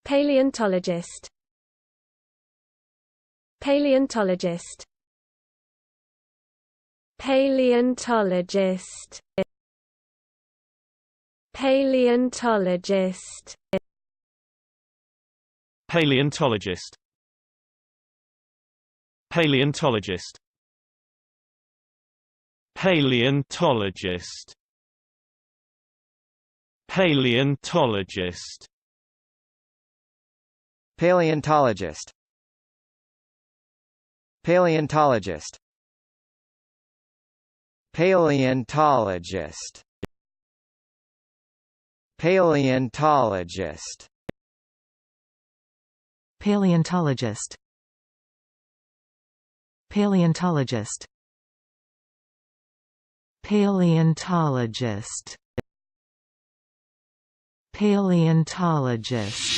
Paleontologist. Paleontologist. Paleontologist. Paleontologist. Paleontologist. Paleontologist. Paleontologist. Paleontologist. Paleontologist. Paleontologist. Paleontologist. Paleontologist. Paleontologist. Paleontologist. Paleontologist. Paleontologist.